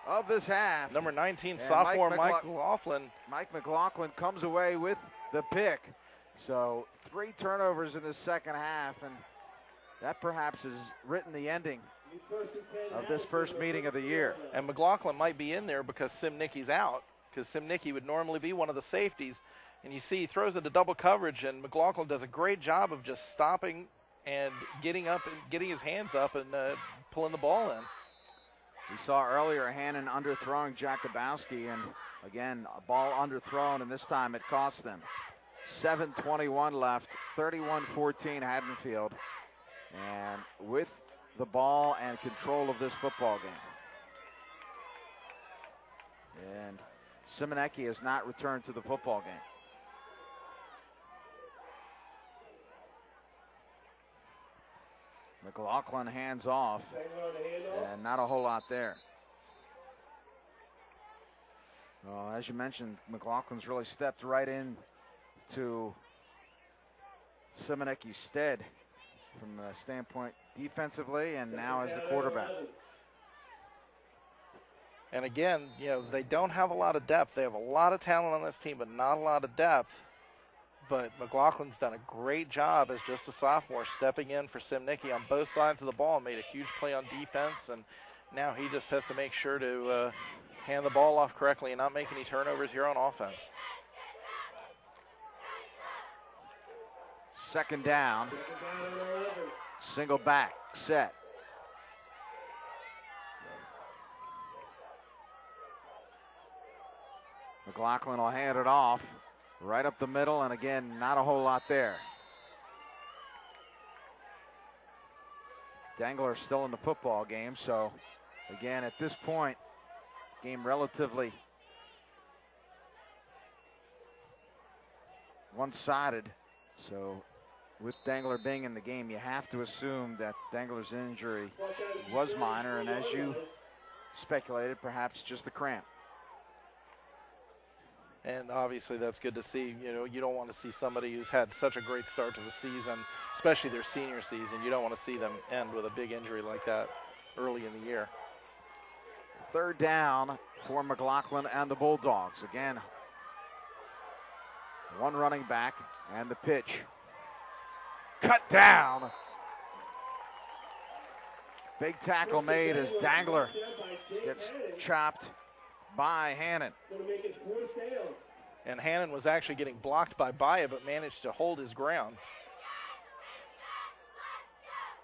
of this half.
Number 19,
And
sophomore Mike McLaughlin.
Mike McLaughlin comes away with the pick. So 3 turnovers in the second half, and that perhaps has written the ending of this first meeting of the year.
And McLaughlin might be in there because Simnicki's out, because Simnicki would normally be one of the safeties. And you see he throws into double coverage, and McLaughlin does a great job of just stopping and getting up and getting his hands up and pulling the ball in.
We saw earlier Hannon underthrowing Jakubowski, and again, a ball underthrown, and this time it cost them. 7:21 left, 31-14 Haddonfield, and with the ball and control of this football game. And Simonecki has not returned to the football game. McLaughlin hands off, and not a whole lot there. Well, as you mentioned, McLaughlin's really stepped right in to Simonecki's stead from the standpoint defensively and now as the quarterback.
And again, you know, they don't have a lot of depth. They have a lot of talent on this team, but not a lot of depth. But McLaughlin's done a great job as just a sophomore, stepping in for Simnicki on both sides of the ball, made a huge play on defense, and now he just has to make sure to hand the ball off correctly and not make any turnovers here on offense.
Second down, single back, set. McLaughlin will hand it off right up the middle, and again, not a whole lot there. Dangler still in the football game, so again, at this point, game relatively one-sided. So with Dangler being in the game, you have to assume that Dangler's injury was minor, and as you speculated, perhaps just a cramp.
And obviously that's good to see. You know, you don't want to see somebody who's had such a great start to the season, especially their senior season. You don't want to see them end with a big injury like that early in the year.
Third down for McLaughlin and the Bulldogs. Again, one running back and the pitch. Cut down. Big tackle made as Dangler gets chopped by Hannon.
And Hannon was actually getting blocked by Baya, but managed to hold his ground.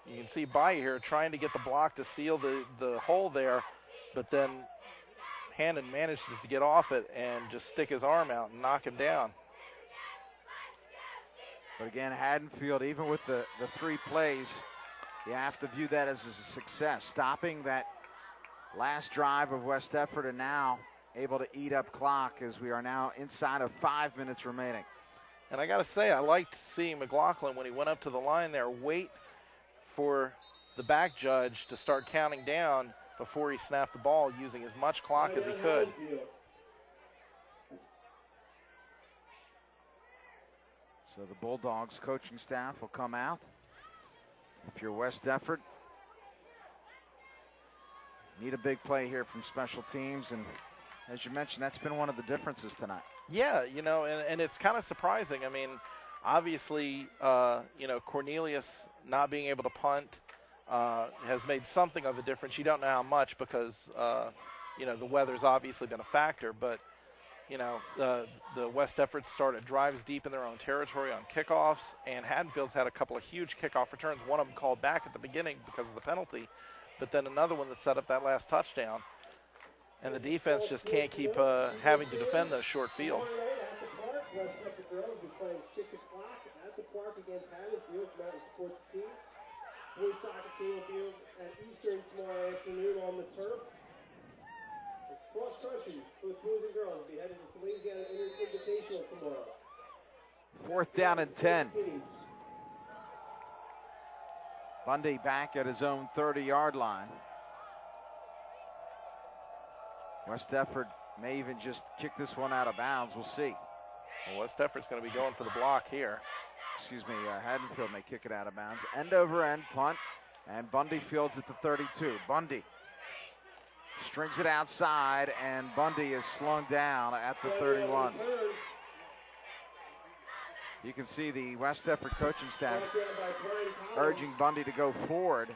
You can see Baya here trying to get the block to seal the hole there, but then Hannon manages to get off it and just stick his arm out and knock him down.
But again, Haddonfield, even with the 3 plays, you have to view that as a success. Stopping that last drive of West Deptford, and now able to eat up clock as we are now inside of 5 minutes remaining.
And I got to say, I liked seeing McLaughlin when he went up to the line there, wait for the back judge to start counting down before he snapped the ball, using as much clock as he could.
So the Bulldogs coaching staff will come out. If you're West Deptford, need a big play here from special teams. And as you mentioned, that's been one of the differences tonight.
Yeah, and it's kind of surprising. I mean, obviously, Cornelius not being able to punt has made something of a difference. You don't know how much because, the weather's obviously been a factor. But, the West Deptford started drives deep in their own territory on kickoffs, and Haddonfield's had a couple of huge kickoff returns. One of them called back at the beginning because of the penalty, but then another one that set up that last touchdown. And the defense just can't keep having to defend those short fields.
At the park, West Deptford girls will be playing 6 o'clock at the park against Haddonfield. Come out and support the team. Boys soccer team will be at Eastern tomorrow afternoon on the turf. Cross country for the boys and girls will be headed to Salesian Invitational tomorrow.
4th down and 10. Bundy back at his own 30-yard line. West Deptford may even just kick this one out of bounds. We'll see.
Well, West Deptford's going to be going for the block here.
Haddonfield may kick it out of bounds. End over end punt, and Bundy fields at the 32. Bundy strings it outside, and Bundy is slung down at the 31. You can see the West Deptford coaching staff urging Bundy to go forward.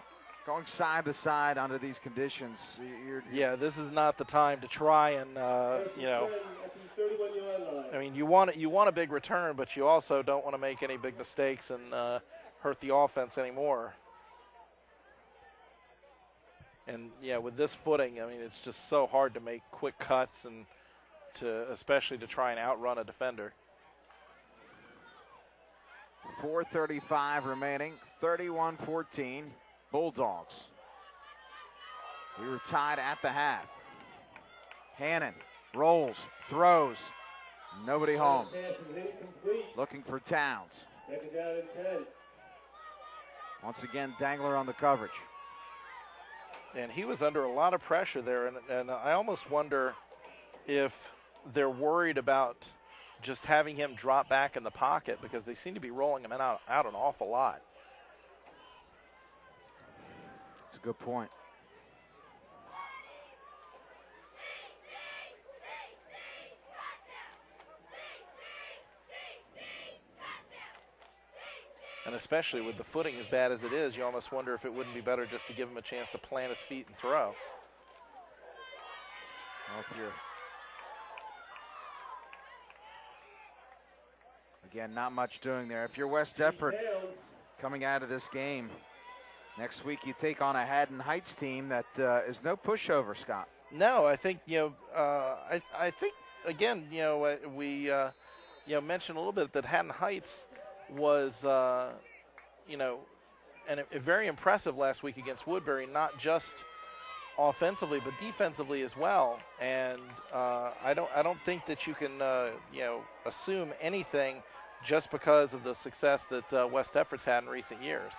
Going side to side under these conditions.
This is not the time to try and, I mean, you want a big return, but you also don't want to make any big mistakes and hurt the offense anymore. And, with this footing, I mean, it's just so hard to make quick cuts and especially to try and outrun a defender.
4:35 remaining, 31-14. Bulldogs. We were tied at the half. Hannon rolls, throws, nobody home. Looking for Towns.
2nd down and 10.
Once again, Dangler on the coverage.
And he was under a lot of pressure there, and I almost wonder if they're worried about just having him drop back in the pocket because they seem to be rolling him out an awful lot.
That's a good point.
And especially with the footing as bad as it is, you almost wonder if it wouldn't be better just to give him a chance to plant his feet and throw.
Well, again, not much doing there. If you're West Deptford coming out of this game, next week you take on a Haddon Heights team that is no pushover, Scott.
No, I think, I think, again, we, mentioned a little bit that Haddon Heights was, a very impressive last week against Woodbury, not just offensively, but defensively as well. And I don't think that you can, assume anything just because of the success that West Deptford's had in recent years.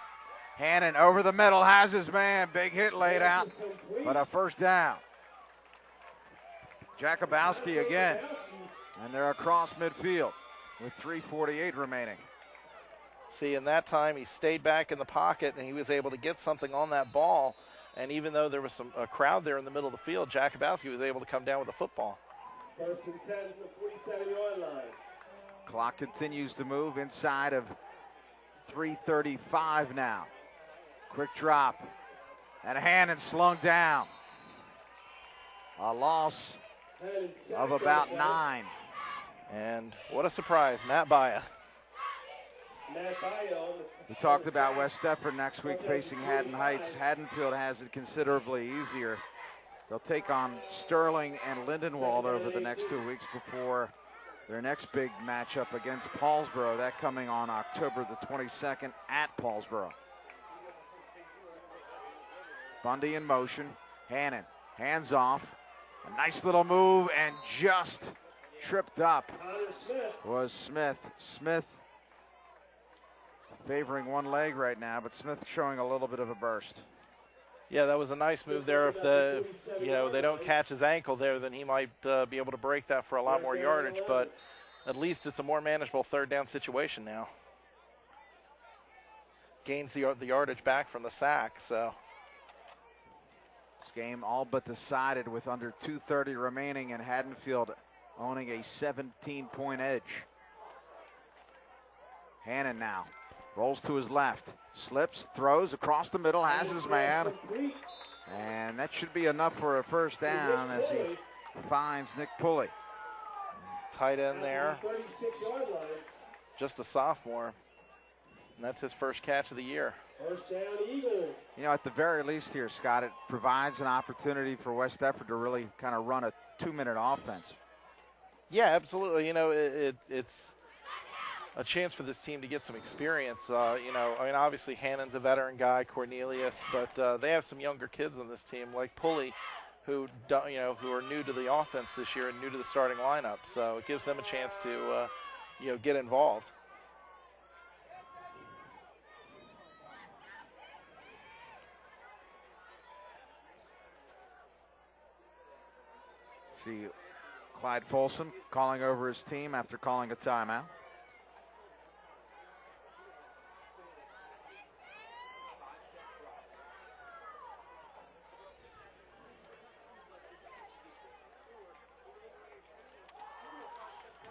Hannon over the middle, has his man. Big hit laid out, but a first down. Jakubowski again, and they're across midfield with 3:48 remaining.
See, in that time, he stayed back in the pocket, and he was able to get something on that ball. And even though there was a crowd there in the middle of the field, Jakubowski was able to come down with the football.
1st and 10 from the 47-yard line.
Clock continues to move inside of 3:35 now. Quick drop, and Hannon slung down. A loss of about 9.
And what a surprise, Matt Baya.
We talked about West Deptford next week facing Haddon Heights. Haddonfield has it considerably easier. They'll take on Sterling and Lindenwold over the next 2 weeks before their next big matchup against Paulsboro. That coming on October the 22nd at Paulsboro. Bundy in motion. Hannon, hands off. A nice little move, and just tripped up was Smith. Smith favoring one leg right now, but Smith showing a little bit of a burst.
Yeah, that was a nice move there. If they don't catch his ankle there, then he might be able to break that for a lot more yardage. But at least it's a more manageable third down situation now. Gains the yardage back from the sack, so.
This game all but decided with under 2:30 remaining and Haddonfield owning a 17-point edge. Hannon now rolls to his left, slips, throws across the middle, has his man, and that should be enough for a first down as he finds Nick Pulley.
Tight end there, just a sophomore, and that's his first catch of the year.
First down, Eagles.
You know, at the very least here, Scott, it provides an opportunity for West Deptford to really kind of run a 2-minute offense.
Yeah, absolutely. You know, it's a chance for this team to get some experience. You know, I mean, obviously Hannon's a veteran guy, Cornelius, but they have some younger kids on this team like Pulley, who are new to the offense this year and new to the starting lineup. So it gives them a chance to, get involved.
See Clyde Folsom calling over his team after calling a timeout.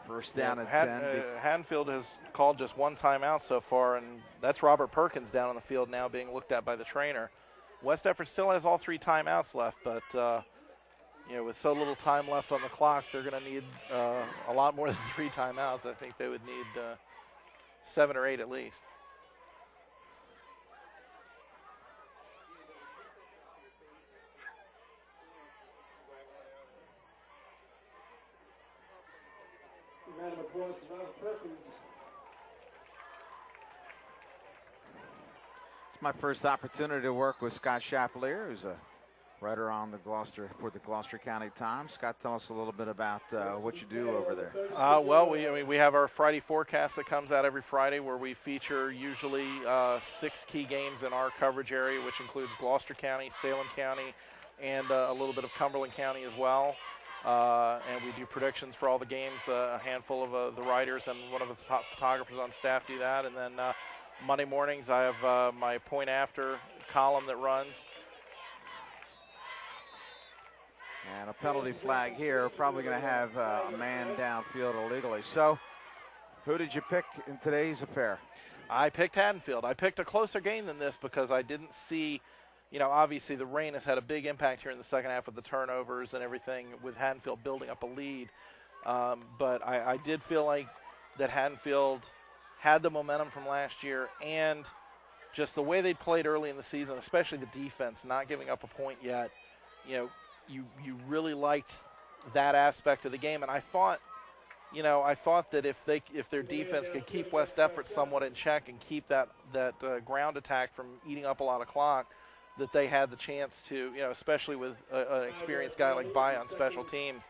First down at 10.
Haddonfield has called just one timeout so far, and that's Robert Perkins down on the field now being looked at by the trainer. West Deptford still has all 3 timeouts left, but with so little time left on the clock, they're going to need a lot more than 3 timeouts. I think they would need 7 or 8 at least.
Round of applause to Robert Perkins.
It's my first opportunity to work with Scott Chapelier, who's a writer on the Gloucester County Times. Scott, tell us a little bit about what you do over there.
Well, we have our Friday forecast that comes out every Friday, where we feature usually 6 key games in our coverage area, which includes Gloucester County, Salem County, and a little bit of Cumberland County as well. And we do predictions for all the games. A handful of the writers and one of the top photographers on staff do that. And then Monday mornings, I have my point after column that runs.
And a penalty flag here, probably going to have a man downfield illegally. So, who did you pick in today's affair?
I picked Haddonfield. I picked a closer game than this because I didn't see, obviously the rain has had a big impact here in the second half with the turnovers and everything with Haddonfield building up a lead. But I did feel like that Haddonfield had the momentum from last year, and just the way they played early in the season, especially the defense, not giving up a point yet, you really liked that aspect of the game. And I thought that if their defense could keep West Deptford somewhat in check and keep that ground attack from eating up a lot of clock, that they had the chance to, especially with an experienced guy like Bai on special teams,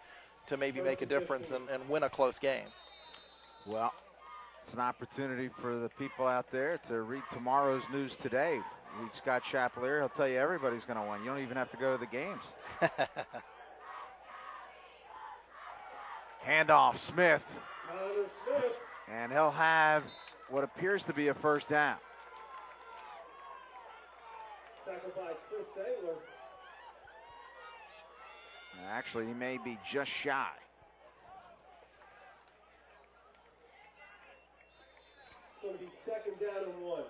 to maybe make a difference and win a close game.
Well, it's an opportunity for the people out there to read tomorrow's news today. Read Scott Chapelier. He'll tell you everybody's going to win. You don't even have to go to the games. Handoff, Smith. And he'll have what appears to be a first down.
Tackled by Chris Engler.
Actually, he may be just shy.
It's going to be second down and 1.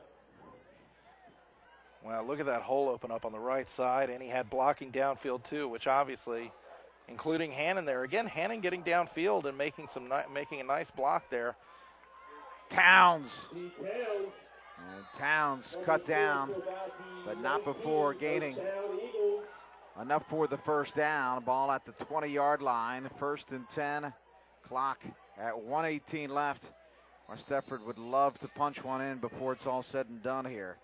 Well, look at that hole open up on the right side, and he had blocking downfield too, which obviously, including Hannon there. Again, Hannon getting downfield and making a nice block there.
Towns. And Towns cut down, but not before gaining enough for the first down. Ball at the 20-yard line, 1st and 10. Clock at 1:18 left. West Deptford would love to punch one in before it's all said and done here.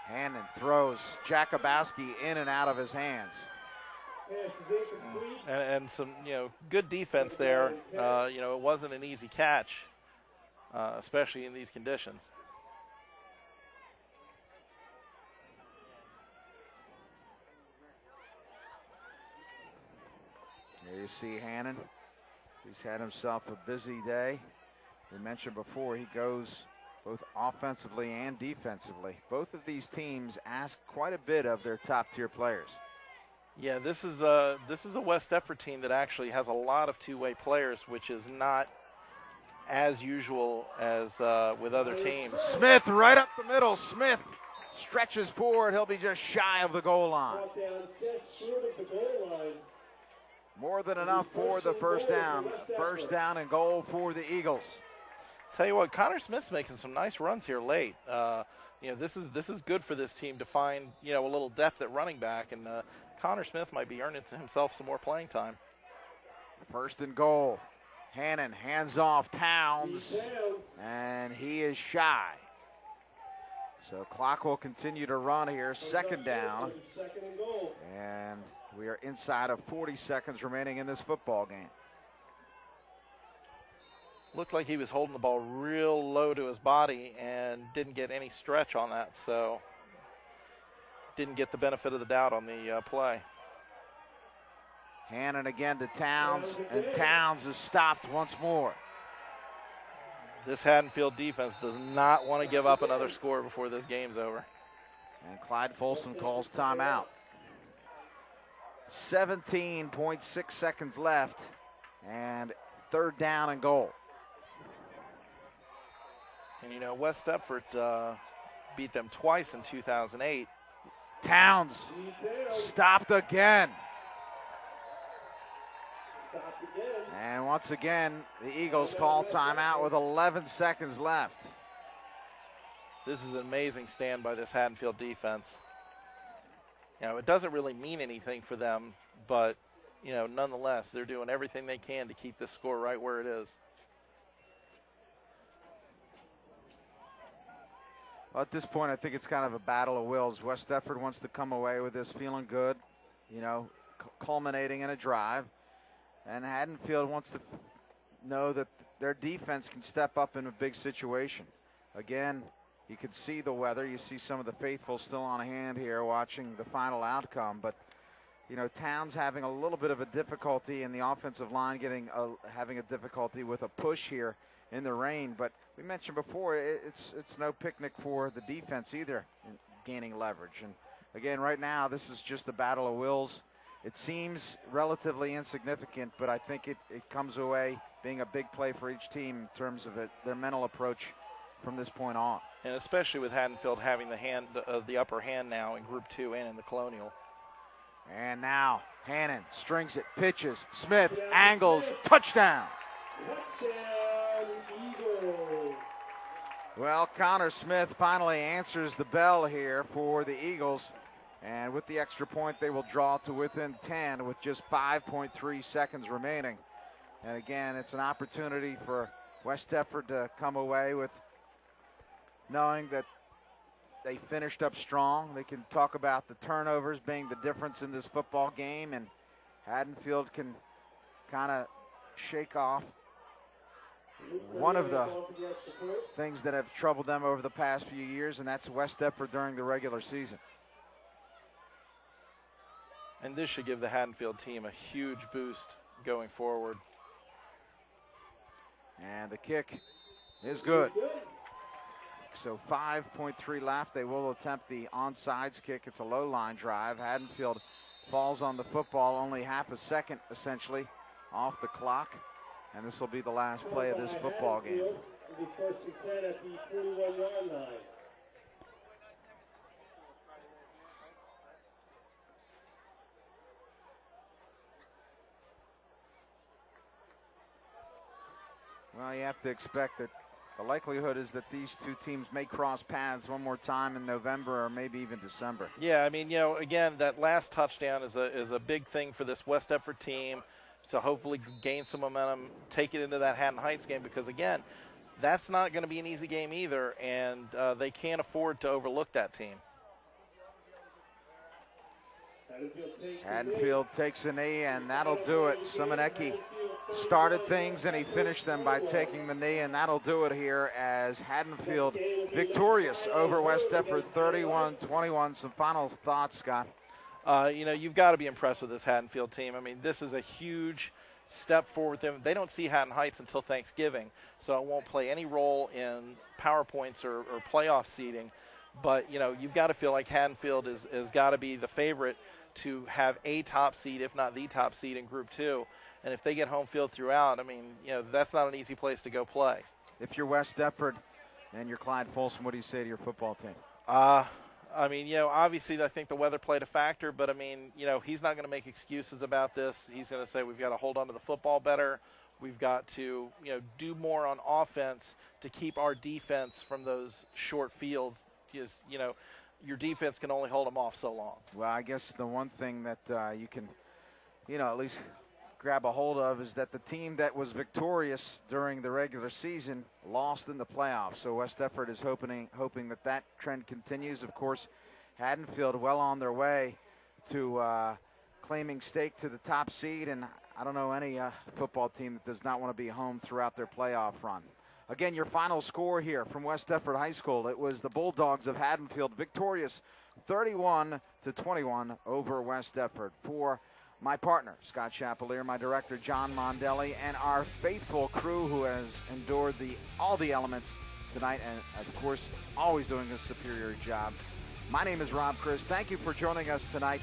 Hannon throws Jakubowski in and out of his hands.
And some, good defense there. It wasn't an easy catch, especially in these conditions.
There you see Hannon. He's had himself a busy day. We mentioned before he goes both offensively and defensively. Both of these teams ask quite a bit of their top-tier players.
Yeah, this is a West Deptford team that actually has a lot of two-way players, which is not as usual as with other teams.
Smith right up the middle. Smith stretches forward. He'll be just shy of the goal line. More than enough for the first down. First down and goal for the Eagles.
Tell you what, Connor Smith's making some nice runs here late. This is good for this team to find a little depth at running back, and Connor Smith might be earning himself some more playing time.
First and goal. Hannon hands off Towns, and he is shy. So clock will continue to run here. Second down, and we are inside of 40 seconds remaining in this football game.
Looked like he was holding the ball real low to his body and didn't get any stretch on that, so didn't get the benefit of the doubt on the play.
Hannon again to Towns, and Towns is stopped once more.
This Haddonfield defense does not want to give up another score before this game's over.
And Clyde Folsom calls timeout. 17.6 seconds left, and third down and goal.
And West Deptford beat them twice in 2008.
Towns stopped again. And once again, the Eagles call timeout with 11 seconds left.
This is an amazing stand by this Haddonfield defense. It doesn't really mean anything for them, but, nonetheless, they're doing everything they can to keep this score right where it is.
Well, at this point, I think it's kind of a battle of wills. West Deptford wants to come away with this feeling good, culminating in a drive. And Haddonfield wants to know that their defense can step up in a big situation. Again, you can see the weather. You see some of the faithful still on hand here watching the final outcome. But, Towns having a little bit of a difficulty in the offensive line, having a difficulty with a push here in the rain. But we mentioned before, it's no picnic for the defense either, in gaining leverage. And, again, right now, this is just a battle of wills. It seems relatively insignificant, but I think it comes away being a big play for each team in terms of their mental approach from this point on.
And especially with Haddonfield having the upper hand now in Group 2 and in the Colonial.
And now Hannon strings it, pitches, Smith angles, touchdown. Well, Connor Smith finally answers the bell here for the Eagles. And with the extra point, they will draw to within 10 with just 5.3 seconds remaining. And again, it's an opportunity for West Deptford to come away with knowing that they finished up strong. They can talk about the turnovers being the difference in this football game, and Haddonfield can kind of shake off one of the things that have troubled them over the past few years, and that's West Deptford during the regular season.
And this should give the Haddonfield team a huge boost going forward.
And the kick is good. So 5.3 left. They will attempt the onside kick. It's a low line drive. Haddonfield falls on the football only half a second essentially off the clock. And this will be the last play of this football game.
It'll be first and 10 at the 41-yard line.
Well, you have to expect that the likelihood is that these two teams may cross paths one more time in November or maybe even December.
Yeah, I mean, again, that last touchdown is a big thing for this West Deptford team to hopefully gain some momentum, take it into that Haddon Heights game, because, again, that's not going to be an easy game either, and they can't afford to overlook that team.
Haddonfield takes a knee, and that'll do it. Simonecki started things, and he finished them by taking the knee, and that'll do it here as Haddonfield victorious over West Deptford 31-21. Some final thoughts, Scott.
You've got to be impressed with this Haddonfield team. I mean, this is a huge step forward. They don't see Haddon Heights until Thanksgiving, so it won't play any role in PowerPoints or playoff seeding. But, you've got to feel like Haddonfield is got to be the favorite to have a top seed, if not the top seed in Group 2. And if they get home field throughout, I mean, that's not an easy place to go play.
If you're West Deptford and you're Clyde Folsom, what do you say to your football team?
Obviously I think the weather played a factor, but, he's not going to make excuses about this. He's going to say we've got to hold on to the football better. We've got to, do more on offense to keep our defense from those short fields. Just, your defense can only hold them off so long.
Well, I guess the one thing that you can, at least grab a hold of is that the team that was victorious during the regular season lost in the playoffs. So West Deptford is hoping that trend continues. Of course, Haddonfield well on their way to claiming stake to the top seed, and I don't know any football team that does not want to be home throughout their playoff run. Again, your final score here from West Deptford High School. It was the Bulldogs of Haddonfield victorious 31-21 over West Deptford. For my partner, Scott Chapelier, my director, John Mondelli, and our faithful crew who has endured all the elements tonight and, of course, always doing a superior job. My name is Rob Chris. Thank you for joining us tonight.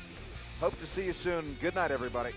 Hope to see you soon. Good night, everybody.